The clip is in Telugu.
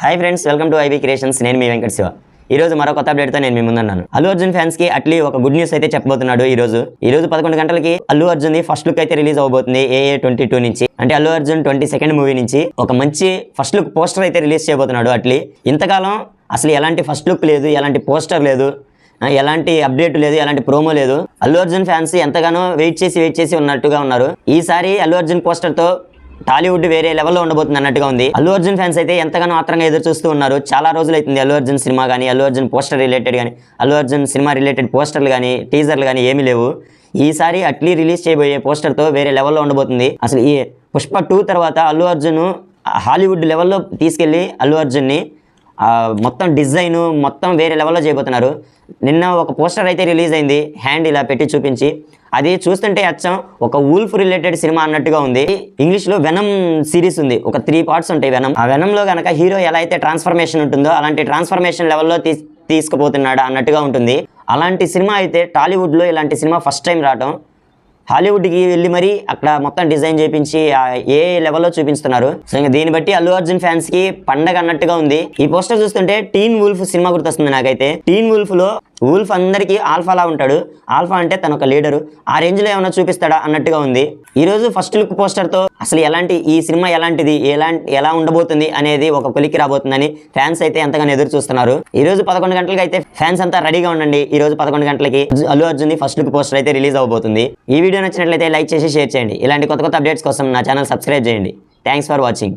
Hi friends, welcome to IB creations. నేను మీ వెంకట శివ. ఈ రోజు మరో కొత్త అప్డేట్ తో నేను మీ ముందున్నాను. అల్లు అర్జున్ ఫ్యాన్స్ కి అట్లీ ఒక గుడ్ న్యూస్ అయితే చెప్పబోతున్నాడు. ఈ రోజు 11 గంటలకి Allu Arjun the first look అయితే రిలీజ్ అవబోతుంది AA 22 నుంచి. అంటే అల్లు అర్జున్ 22nd మూవీ నుంచి ఒక మంచి ఫస్ట్ లుక్ పోస్టర్ అయితే రిలీజ్ చేయబోతున్నాడు అట్లీ. ఇంతకాలం అసలు ఎలాంటి ఫస్ట్ లుక్ లేదు, ఎలాంటి పోస్టర్ లేదు, ఎలాంటి అప్డేట్ లేదు, ఎలాంటి ప్రోమో లేదు. అల్లు అర్జున్ ఫ్యాన్స్ ఎంతగానో వెయిట్ చేసి ఉన్నట్టుగా ఉన్నారు. ఈసారి అల్లు అర్జున్ పోస్టర్ తో టాలీవుడ్ వేరే లెవెల్లో ఉండబోతుంది అన్నట్టుగా ఉంది. అల్లు అర్జున్ ఫ్యాన్స్ అయితే ఎంతగానో ఆత్రంగా ఎదురు చూస్తూ ఉన్నారు. చాలా రోజులు అవుతుంది అల్లు అర్జున్ సినిమా కానీ, అల్లు అర్జున్ పోస్టర్ రిలేటెడ్ కానీ, అల్లు అర్జున్ సినిమా రిలేటెడ్ పోస్టర్లు కానీ, టీజర్లు కానీ ఏమీ లేవు. ఈసారి అట్లీ రిలీజ్ చేయబోయే పోస్టర్తో వేరే లెవెల్లో ఉండబోతుంది. అసలు ఈ పుష్ప 2 తర్వాత అల్లు అర్జున్ హాలీవుడ్ లెవెల్లో తీసుకెళ్ళి అల్లు అర్జున్ని మొత్తం డిజైన్ మొత్తం వేరే లెవెల్లో చేయబోతున్నారు. నిన్న ఒక పోస్టర్ అయితే రిలీజ్ అయింది, హ్యాండ్ ఇలా పెట్టి చూపించి. అది చూస్తుంటే అచ్చం ఒక వూల్ఫ్ రిలేటెడ్ సినిమా అన్నట్టుగా ఉంది. ఇంగ్లీష్లో వెనమ్ సిరీస్ ఉంది, ఒక 3 పార్ట్స్ ఉంటాయి వెనమ్. ఆ వెనంలో కనుక హీరో ఎలా అయితే ట్రాన్స్ఫర్మేషన్ ఉంటుందో అలాంటి ట్రాన్స్ఫర్మేషన్ లెవెల్లో తీసుకుపోతున్నాడు అన్నట్టుగా ఉంటుంది. అలాంటి సినిమా అయితే టాలీవుడ్లో ఇలాంటి సినిమా ఫస్ట్ టైం రావడం. హాలీవుడ్కి వెళ్ళి మరి అక్కడ మొత్తం డిజైన్ చేయించి ఏ లెవెల్లో చూపిస్తున్నారు. సో ఇంకా దీన్ని బట్టి అల్లు అర్జున్ ఫ్యాన్స్ కి పండగ అన్నట్టుగా ఉంది. ఈ పోస్టర్ చూస్తుంటే టీన్ వూల్ఫ్ సినిమా గుర్తొస్తుంది నాకైతే. టీన్ వూల్ఫ్ లో వూల్ఫ్ అందరికీ ఆల్ఫాలా ఉంటాడు. ఆల్ఫా అంటే తన ఒక లీడరు. ఆ రేంజ్ లో ఏమైనా చూపిస్తాడా అన్నట్టుగా ఉంది. ఈ రోజు ఫస్ట్ లుక్ పోస్టర్ తో అసలు ఈ సినిమా ఎలాంటిది, ఎలా ఉండబోతుంది అనేది ఒక కొలికి రాబోతుందని ఫ్యాన్స్ అయితే ఎంతగానో ఎదురు చూస్తున్నారు. ఈ రోజు 11 గంటలకి అయితే ఫ్యాన్స్ అంతా రెడీగా ఉండండి. ఈ రోజు 11 గంటలకి Allu Arjun first look poster అయితే రిలీజ్ అవబోతుంది. ఈ వీడియో నచ్చినట్లయితే లైక్ చేసి షేర్ చేయండి. ఇలాంటి కొత్త అప్డేట్స్ కోసం నా ఛానల్ సబ్స్క్రైబ్ చేయండి. Thanks for watching.